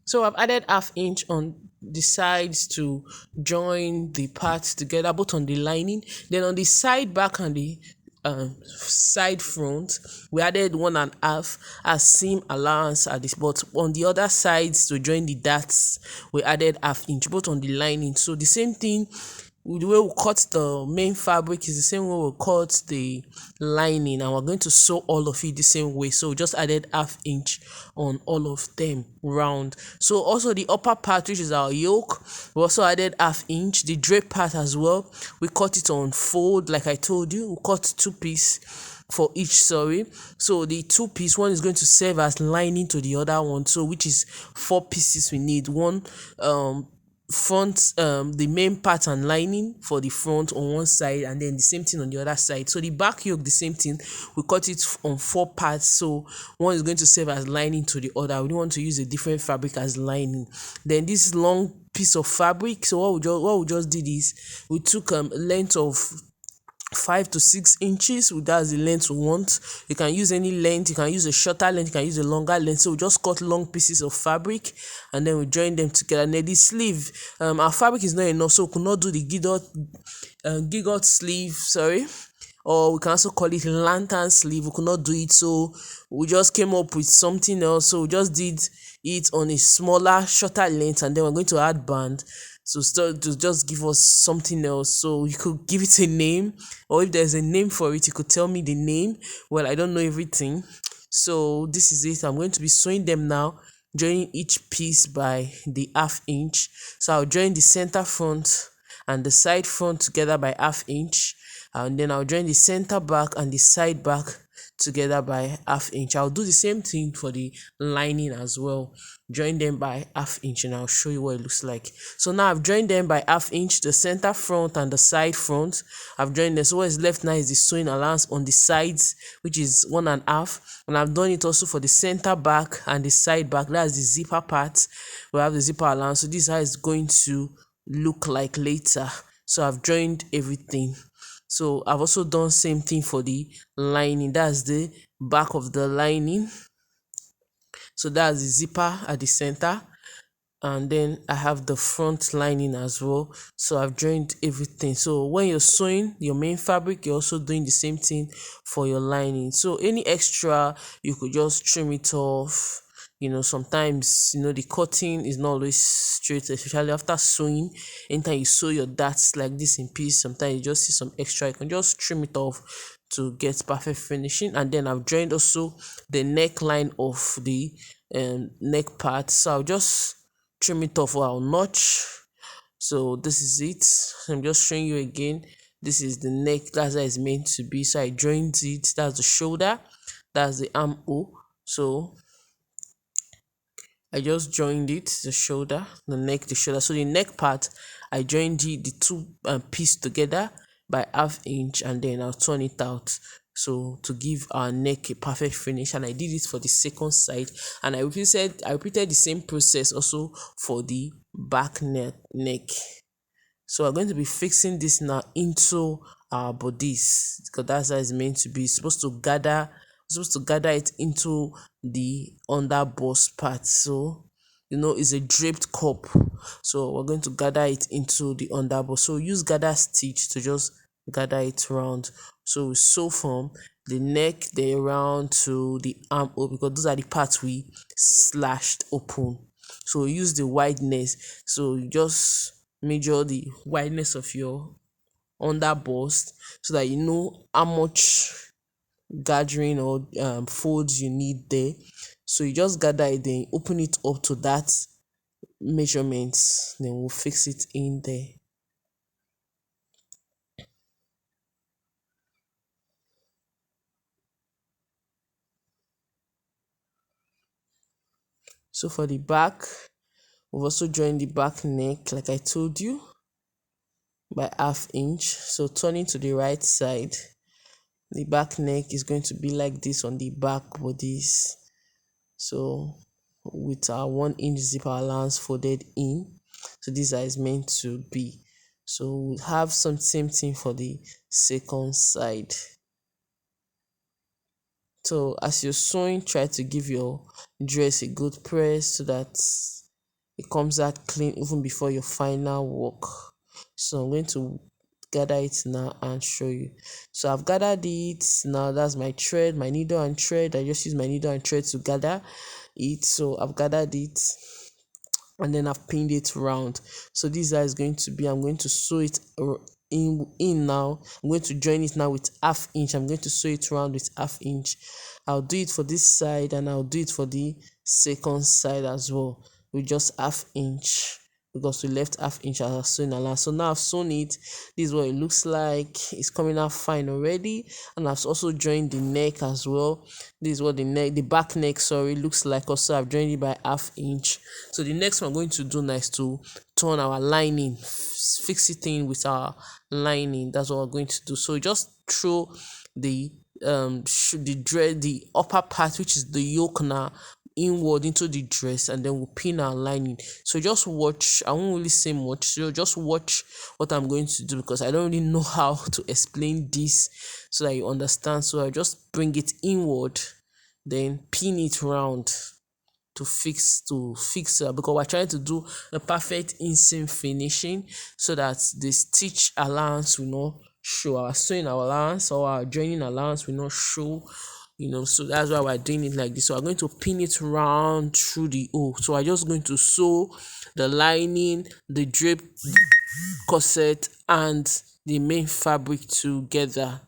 So I've added half inch on the sides to join the parts together, both on the lining. Then on the side back and the side front, we added 1.5 as seam allowance at this. But on the other sides to join the darts, we added half inch, both on the lining. So the same thing, the way we cut the main fabric is the same way we cut the lining, and we're going to sew all of it the same way. So we just added half inch on all of them round. So also the upper part, which is our yoke, we also added half inch. The drape part as well, we cut it on fold like I told you. We cut 2 piece for each, sorry. So the 2 piece one is going to serve as lining to the other one, so which is 4 pieces we need. One front, the main part and lining for the front on one side, and then the same thing on the other side. So the back yoke, the same thing, we cut it on 4 parts, so one is going to serve as lining to the other. We don't want to use a different fabric as lining. Then this long piece of fabric, so what we just did is we took a length of 5 to 6 inches. That's the length we want. You can use any length, you can use a shorter length, you can use a longer length. So we just cut long pieces of fabric and then we join them together. And then the sleeve, our fabric is not enough, so we could not do the gigot sleeve, sorry, or we can also call it lantern sleeve. We could not do it, so we just came up with something else. So we just did it on a smaller, shorter length, and then we're going to add band. So start to just give us something else. So you could give it a name, or if there's a name for it, you could tell me the name. Well, I don't know everything. So this is it. I'm going to be sewing them now, joining each piece by the half inch. So I'll join the center front and the side front together by half inch, and then I'll join the center back and the side back together by half inch. I'll do the same thing for the lining as well. Join them by half inch and I'll show you what it looks like. So now I've joined them by half inch, the center front and the side front. I've joined them. So what is left now is the sewing allowance on the sides, which is 1.5, and I've done it also for the center back and the side back. That's the zipper part. We have the zipper allowance. So this is how it's going to look like later. So I've joined everything. So I've also done same thing for the lining. That's the back of the lining. So that's the zipper at the center, and then I have the front lining as well. So I've joined everything. So when you're sewing your main fabric, you're also doing the same thing for your lining. So any extra, you could just trim it off. Sometimes the cutting is not always straight, especially after sewing. Anytime you sew your darts like this in piece, sometimes you just see some extra, you can just trim it off to get perfect finishing. And then I've joined also the neckline of the neck part, so I'll just trim it off, or I'll notch. So this is it. I'm just showing you again. This is the neck, that's how it's meant to be. So I joined it. That's the shoulder, that's the armhole. So I just joined it, the shoulder, the neck, the shoulder. So the neck part, I joined the two pieces together by half inch, and then I'll turn it out, so to give our neck a perfect finish. And I did it for the second side, and I repeated the same process also for the back neck. So we're going to be fixing this now into our bodies, because that's how it's meant to be. It's supposed to gather it into the under bust part. So it's a draped cup, so we're going to gather it into the under bust. So use gather stitch to just gather it round. So we sew from the neck then around to the armhole, because those are the parts we slashed open. So use the wideness. So you just measure the wideness of your under bust, so that you know how much gathering or folds you need there. So you just gather it, then open it up to that measurement, then we'll fix it in there. So for the back, we've also joined the back neck like I told you by half inch. So turning to the right side, the back neck is going to be like this on the back bodies. So with our 1 inch zipper allowance folded in, so this is meant to be. So we'll have some same thing for the second side. So as you're sewing, try to give your dress a good press, so that it comes out clean even before your final work. So I'm going to gather it now and show you. So I've gathered it now. That's my thread, my needle and thread. I just use my needle and thread to gather it. So I've gathered it and then I've pinned it round. So this is going to be, I'm going to sew it in now. I'm going to join it now with half inch. I'm going to sew it round with half inch. I'll do it for this side and I'll do it for the second side as well with just half inch, because we left half inch as a sewing allowance. So now I've sewn it. This is what it looks like. It's coming out fine already. And I've also joined the neck as well. This is what the back neck, sorry, looks like. Also, I've joined it by half inch. So the next one I'm going to do now is to turn our lining, fix it in with our lining. That's what we're going to do. So just throw the the upper part, which is the yoke now, inward into the dress, and then we'll pin our lining. So just watch. I won't really say much, so just watch what I'm going to do, because I don't really know how to explain this so that you understand. So I just bring it inward, then pin it round to fix because we're trying to do a perfect inseam finishing, so that the stitch allowance will not show, our sewing allowance or our joining allowance will not show, so that's why we're doing it like this. So I'm going to pin it round through the hole. So I'm just going to sew the lining, the draped corset, and the main fabric together.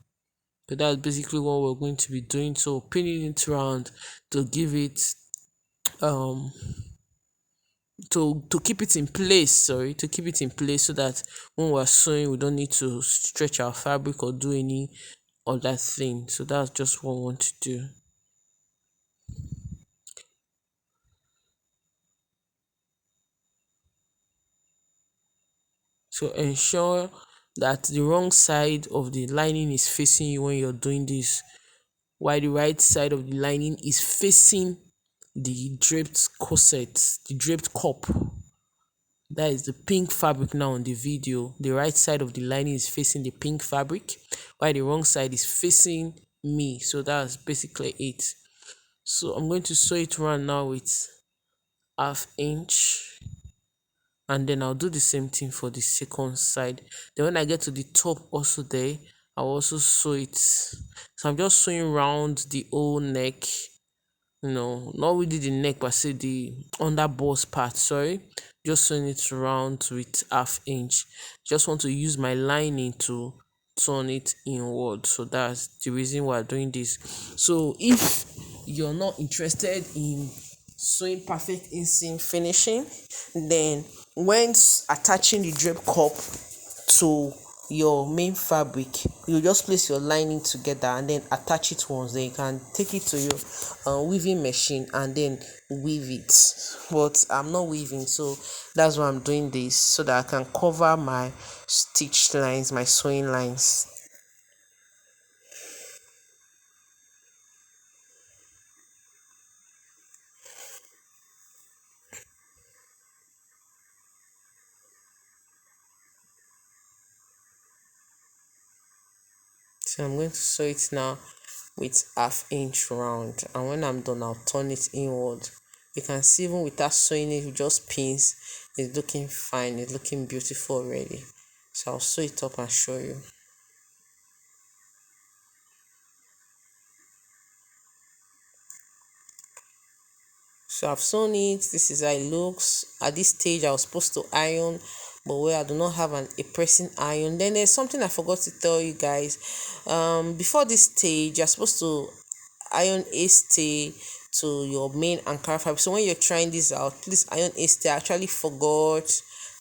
So that's basically what we're going to be doing. So pinning it round to give it to keep it in place, so that when we're sewing we don't need to stretch our fabric or do any other thing. So that's just what we want to do. So ensure that the wrong side of the lining is facing you when you're doing this, while the right side of the lining is facing the draped corset, the draped cup. That is the pink fabric now on the video. The right side of the lining is facing the pink fabric, while the wrong side is facing me. So that's basically it. So I'm going to sew it around now with half inch, and then I'll do the same thing for the second side. Then when I get to the top also there, I'll also sew it. So I'm just sewing around the whole neck, not really the neck, but say the under bust part, sorry. Just sewing it around with half inch. Just want to use my lining to turn it inward. So that's the reason why I'm doing this. So if you're not interested in sewing perfect inseam finishing, then when attaching the drape cup to your main fabric, you just place your lining together and then attach it once. Then you can take it to your weaving machine and then weave it. But I'm not weaving, so that's why I'm doing this, so that I can cover my stitch lines, my sewing lines. So I'm going to sew it now with half inch round, and when I'm done I'll turn it inward. You can see even without sewing it with just pins, it's looking fine, it's looking beautiful already. So I'll sew it up and show you. So I've sewn it. This is how it looks. At this stage I was supposed to iron, but where I do not have a pressing iron. Then there's something I forgot to tell you guys. Before this stage you're supposed to iron a stay to your main Ankara fabric. So when you're trying this out, please iron a stay. I actually forgot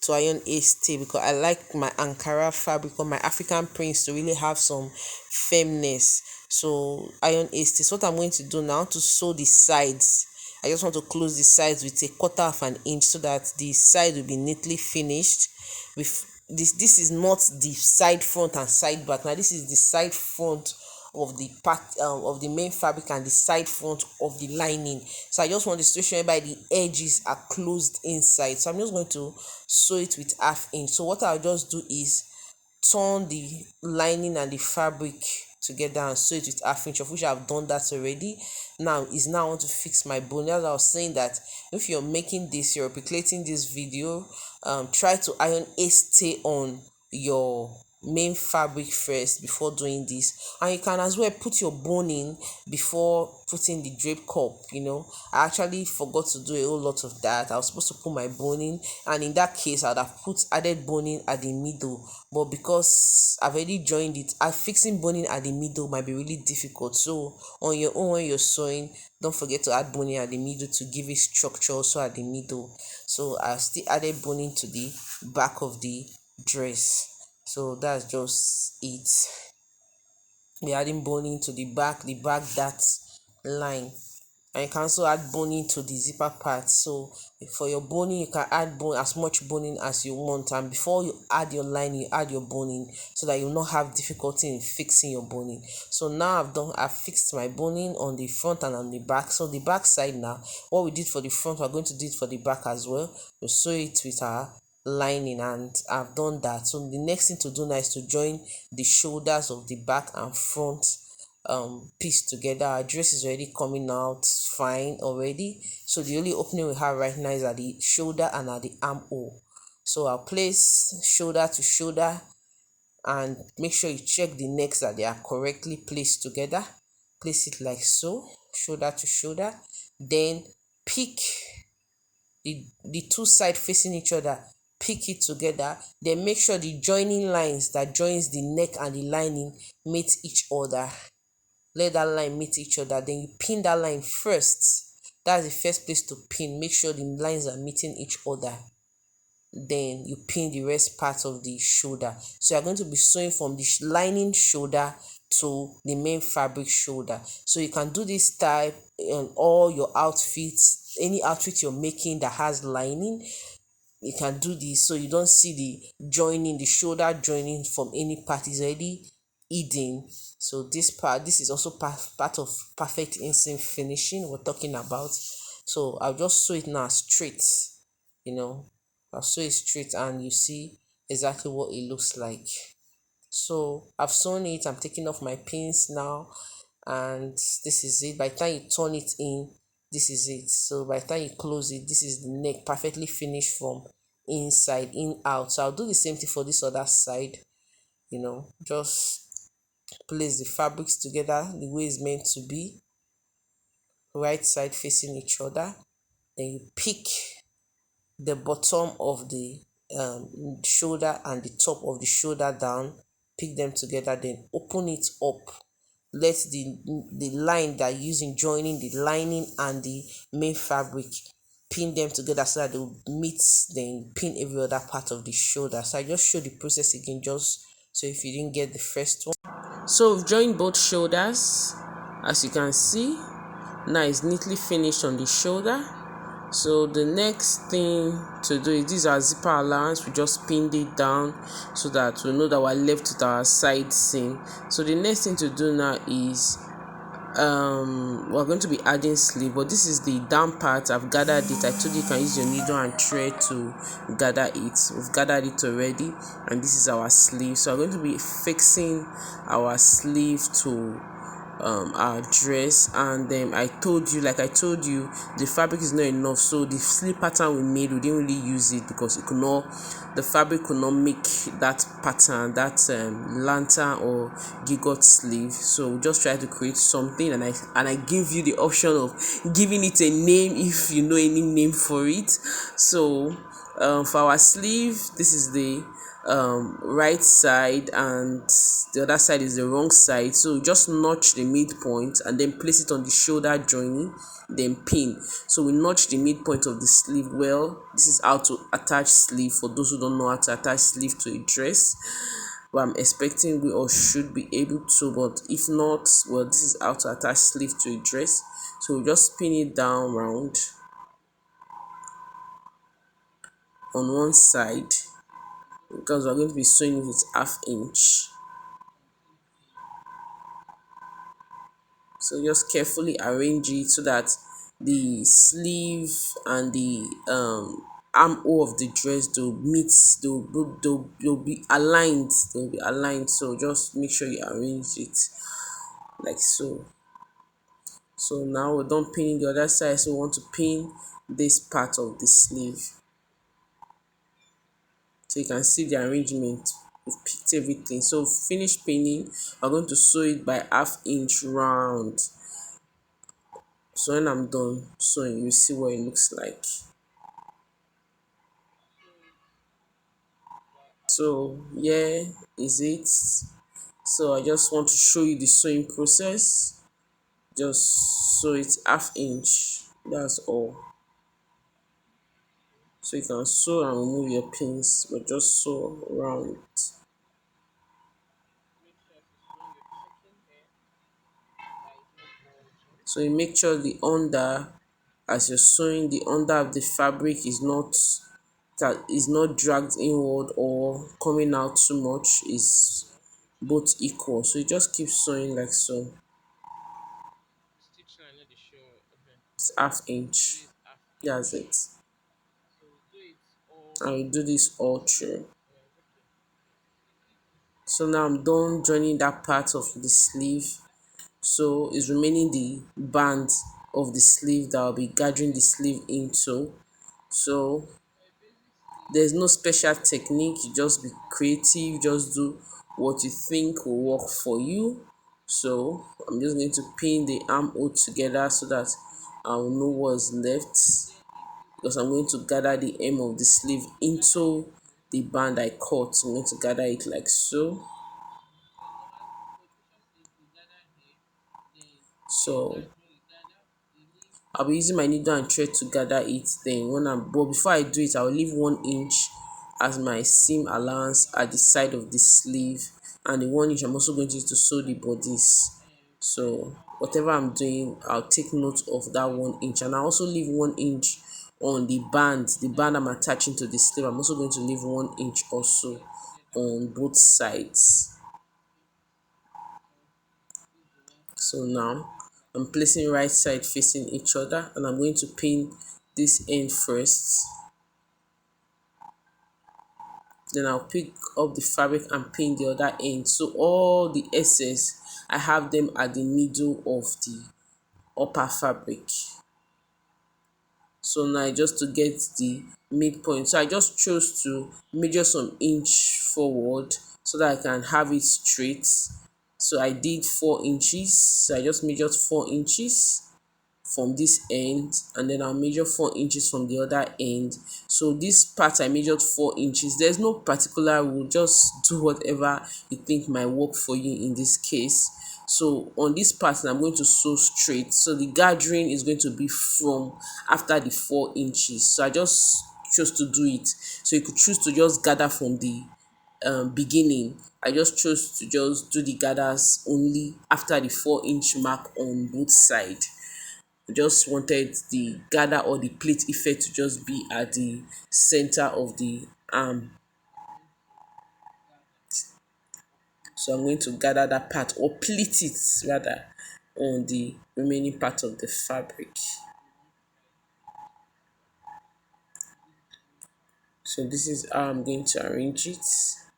to iron a stay because I like my Ankara fabric or my African prints to really have some firmness. So iron a stay. So what I'm going to do now, to sew the sides, I just want to close the sides with a quarter of an inch so that the side will be neatly finished. With this is not the side front and side back. Now this is the side front of the part of the main fabric and the side front of the lining. So I just want the situation whereby the edges are closed inside. So I'm just going to sew it with half inch. So what I'll just do is turn the lining and the fabric together and sew it with half inch, of which I've done that already. Now is now I want to fix my bone. As I was saying, that if you're making this, you're replicating this video, try to iron a stay on your main fabric first before doing this, and you can as well put your boning before putting the drape cup. I actually forgot to do a whole lot of that. I was supposed to put my boning, and in that case I'd have put added boning at the middle, but because I've already joined it, fixing boning at the middle might be really difficult. So on your own, when you're sewing, don't forget to add boning at the middle to give it structure also at the middle. So I still added boning to the back of the dress. So that's just it. We're adding boning to the back that line, and you can also add boning to the zipper part. So for your boning, you can add as much boning as you want, and before you add your line, you add your boning, so that you will not have difficulty in fixing your boning. So now I've fixed my boning on the front and on the back. So the back side, now what we did for the front, we're going to do it for the back as well. We'll sew it with our lining, and I've done that. So the next thing to do now is to join the shoulders of the back and front piece together. Our dress is already coming out fine already, so the only opening we have right now is at the shoulder and at the armhole. So I'll place shoulder to shoulder, and make sure you check the necks that they are correctly placed together. Place it like so, shoulder to shoulder, then pick the two sides facing each other, pick it together, then make sure the joining lines that joins the neck and the lining meet each other. Let that line meet each other, then you pin that line first. That's the first place to pin. Make sure the lines are meeting each other, then you pin the rest part of the shoulder. So you're going to be sewing from the lining shoulder to the main fabric shoulder. So you can do this type on all your outfits. Any outfit you're making that has lining, you can do this, so you don't see the joining, the shoulder joining from any part is already hidden. So this is also part of perfect inseam finishing we're talking about. So I'll just sew it now straight. I'll sew it straight, and you see exactly what it looks like. So I've sewn it. I'm taking off my pins now, and this is it. By the time you turn it in, this is it. So by the time you close it, this is the neck, perfectly finished from inside in out. So I'll do the same thing for this other side. Just place the fabrics together the way it's meant to be, right side facing each other. Then you pick the bottom of the shoulder and the top of the shoulder down, pick them together, then open it up. Let the line that you're using joining the lining and the main fabric, pin them together so that they will meet, then pin every other part of the shoulder. So I just show the process again, just so if you didn't get the first one. So we've joined both shoulders, as you can see. Now it's neatly finished on the shoulder. So the next thing to do is, these are zipper allowance. We just pinned it down so that we know that we're left with our side seam. So the next thing to do now is we're going to be adding sleeve, but this is the down part. I've gathered it. I told you can use your needle and thread to gather it. We've gathered it already, and this is our sleeve. So we're going to be fixing our sleeve to our dress. And then I told you the fabric is not enough, so the sleeve pattern we made, we didn't really use it because the fabric could not make that pattern, that lantern or gigot sleeve. So we just try to create something, and I give you the option of giving it a name if you know any name for it. So for our sleeve, this is the right side, and the other side is the wrong side. So just notch the midpoint and then place it on the shoulder joining, then pin. So we notch the midpoint of the sleeve. Well, this is how to attach sleeve for those who don't know how to attach sleeve to a dress. Well, I'm expecting we all should be able to, but if not, well, this is how to attach sleeve to a dress. So we just pin it down round on one side, because we're going to be sewing with half inch. So just carefully arrange it so that the sleeve and the armhole of the dress, they'll be aligned. They'll be aligned. So just make sure you arrange it like so. So now we're done pinning the other side. So we want to pin this part of the sleeve. So you can see the arrangement. We've picked everything. So finish pinning, we're going to sew it by 1/2 inch round. So when I'm done sewing, you see what it looks like. So here is it. So I just want to show you the sewing process. Just sew it 1/2 inch. That's all. So you can sew and remove your pins, but just sew around. So you make sure the under, as you're sewing, the under of the fabric is not dragged inward or coming out too much, is both equal. So you just keep sewing like so. It's 1/2 inch. That's it. And you do this all through. So now I'm done joining that part of the sleeve. So it's remaining the band of the sleeve that I'll be gathering the sleeve into. So there's no special technique, you just be creative, just do what you think will work for you. So I'm just going to pin the armhole together so that I'll know what's left, because I'm going to gather the hem of the sleeve into the band I cut. I'm going to gather it like so. So I'll be using my needle and thread to gather it. Then but before I do it, I'll leave 1 inch as my seam allowance at the side of the sleeve, and the 1 inch I'm also going to use to sew the bodies. So whatever I'm doing, I'll take note of that 1 inch, and I also leave 1 inch on the band I'm attaching to the sleeve. I'm also going to leave 1 inch also on both sides. So now I'm placing right side facing each other, and I'm going to pin this end first. Then I'll pick up the fabric and pin the other end. So all the excess, I have them at the middle of the upper fabric. So now just to get the midpoint, so I just chose to measure some inch forward so that I can have it straight. So I did 4 inches. So I just measured 4 inches from this end, and then I'll measure 4 inches from the other end. So this part I measured 4 inches. There's no particular rule, just do whatever you think might work for you in this case. So on this part I'm going to sew straight, so the gathering is going to be from after the 4 inches. So I just chose to do it. So you could choose to just gather from the beginning. I just chose to just do the gathers only after the 4 inch mark on both sides. I just wanted the gather or the plait effect to just be at the center of the arm. So I'm going to gather that part, or pleat it rather, on the remaining part of the fabric. So this is how I'm going to arrange it.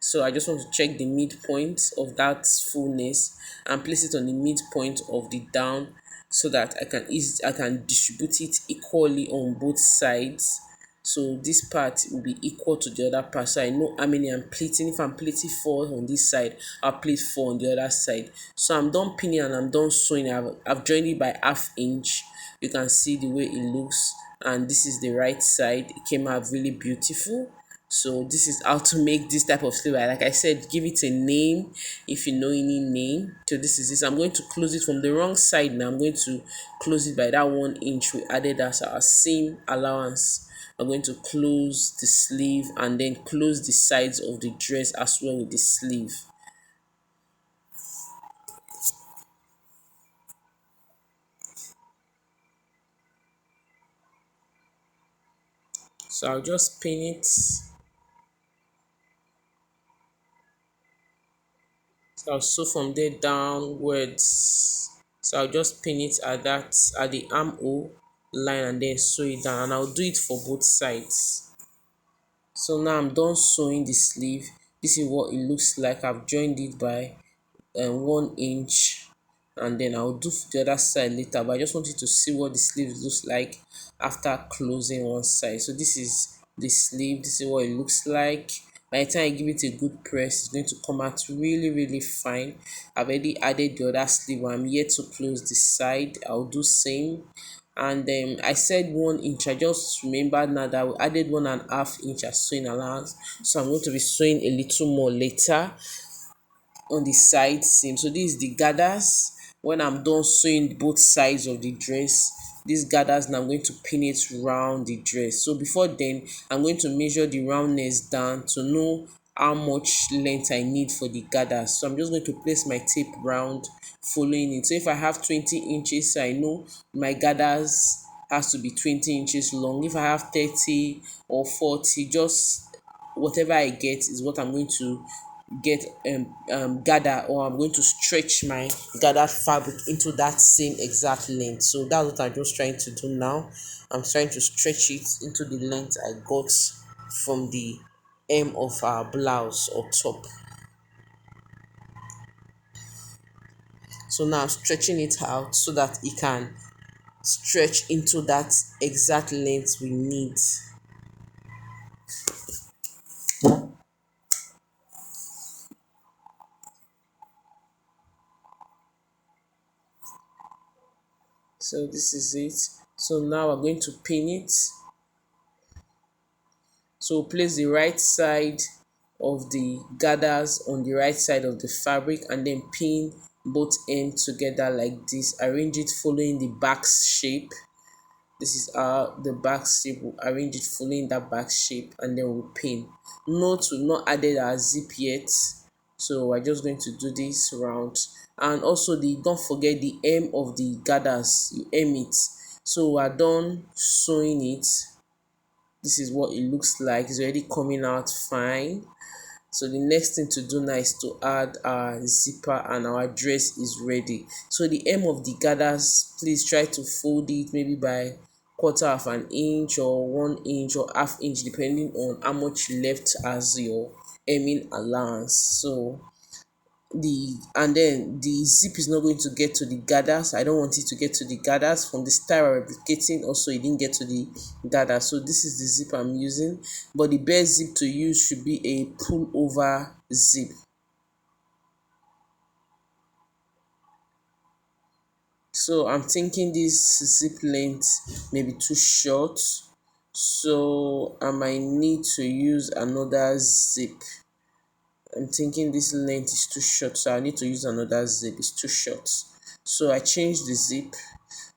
So I just want to check the midpoint of that fullness and place it on the midpoint of the down, so that I can distribute it equally on both sides. So this part will be equal to the other part, so I know how many I'm pleating. If I'm pleating 4 on this side, I'll pleat 4 on the other side. So I'm done pinning and I'm done sewing. I've joined it by 1/2 inch. You can see the way it looks, and this is the right side. It came out really beautiful. So this is how to make this type of sleeve. Like I said, give it a name if you know any name. So this is this. I'm going to close it from the wrong side. Now I'm going to close it by that 1 inch we added as our seam allowance. I'm going to close the sleeve and then close the sides of the dress as well with the sleeve. So I'll just pin it. So I'll sew from there downwards. So I'll just pin it at the armhole line and then sew it down, and I'll do it for both sides. So now I'm done sewing the sleeve. This is what it looks like. I've joined it by 1 inch, and then I'll do the other side later, but I just want you to see what the sleeve looks like after closing one side. So this is the sleeve. This is what it looks like. By the time I give it a good press, it's going to come out really fine. I've already added the other sleeve. I'm yet to close the side. I'll do same. And I said 1 inch. I just remembered now that we added 1.5 inch as sewing allowance, so I'm going to be sewing a little more later on the side seam. So this is the gathers. When I'm done sewing both sides of the dress, these gathers, now I'm going to pin it round the dress. So before then, I'm going to measure the roundness down to know how much length I need for the gathers. So I'm just going to place my tape round following it. So if I have 20 inches, I know my gathers has to be 20 inches long. If I have 30 or 40, just whatever I get is what I'm going to get gather, or I'm going to stretch my gathered fabric into that same exact length. So that's what I'm just trying to do now. I'm trying to stretch it into the length I got from the hem of our blouse or top. So now I'm stretching it out so that it can stretch into that exact length we need. So this is it. So now we're going to pin it. So place the right side of the gathers on the right side of the fabric, and then pin both ends together like this. Arrange it following the back shape. This is the back shape. We'll arrange it following that back shape, and then we'll pin. Note we've not added our zip yet, so we're just going to do this round. And also don't forget the hem of the gathers, you hem it. So we're done sewing it. This is what it looks like. It's already coming out fine. So the next thing to do now is to add our zipper, and our dress is ready. So the hem of the gathers, please try to fold it maybe by 1/4 inch or 1 inch or 1/2 inch, depending on how much you left as your hemming allowance. So then the zip is not going to get to the gathers. I don't want it to get to the gathers. From the style replicating, also it didn't get to the gathers. So this is the zip I'm using, but the best zip to use should be a pull over zip. So I'm thinking this zip length may be too short, so I might need to use another zip. I'm thinking this length is too short, so I need to use another zip. It's too short, so I changed the zip.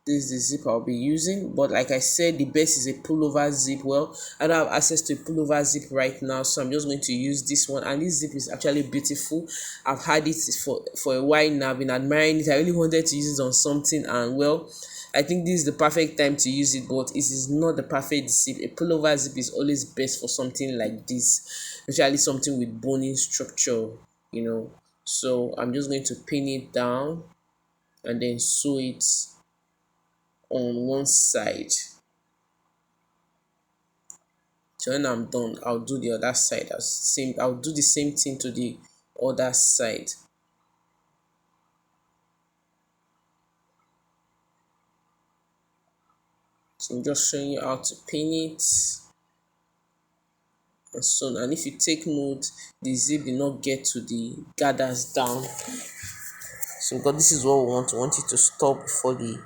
This is the zip I'll be using, but like I said, the best is a pullover zip. Well, I don't have access to a pullover zip right now, so I'm just going to use this one. And this zip is actually beautiful. I've had it for a while now. I've been admiring it. I really wanted to use it on something, and well, I think this is the perfect time to use it, but it is not the perfect zip. A pullover zip is always best for something like this, especially something with boning structure, you know. So I'm just going to pin it down and then sew it on one side. So when I'm done, I'll do the other side. I'll do the same thing to the other side. So I'm just showing you how to pin it. And so, and if you take note, the zip did not get to the gathers down. So because this is what we want it to stop before the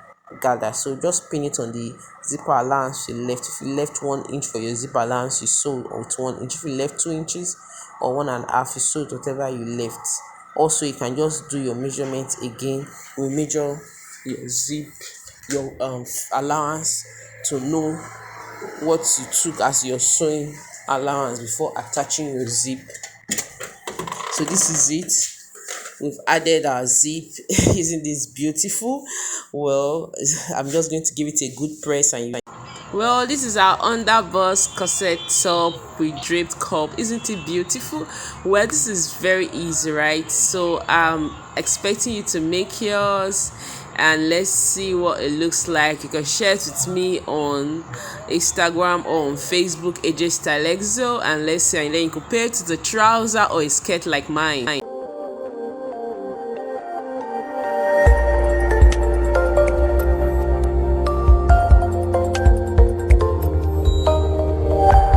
gather. So just pin it on the zipper allowance you left. If you left 1 inch for your zipper allowance, you sew with 1 inch. If you left 2 inches or 1.5, you sew whatever you left. Also, you can just do your measurements again. We measure your zip, your allowance, to know what you took as your sewing allowance before attaching your zip. So this is it. We've added our zip. Isn't this beautiful? Well, I'm just going to give it a good press, and well, this is our Under Bust-Corset top with draped cup. Isn't it beautiful? Well, this is very easy, right? So I'm expecting you to make yours. and let's see what it looks like. You can share it with me on Instagram or on Facebook, HeyJay Stylexio, and let's see, and then you compare it to the trouser or a skirt like mine.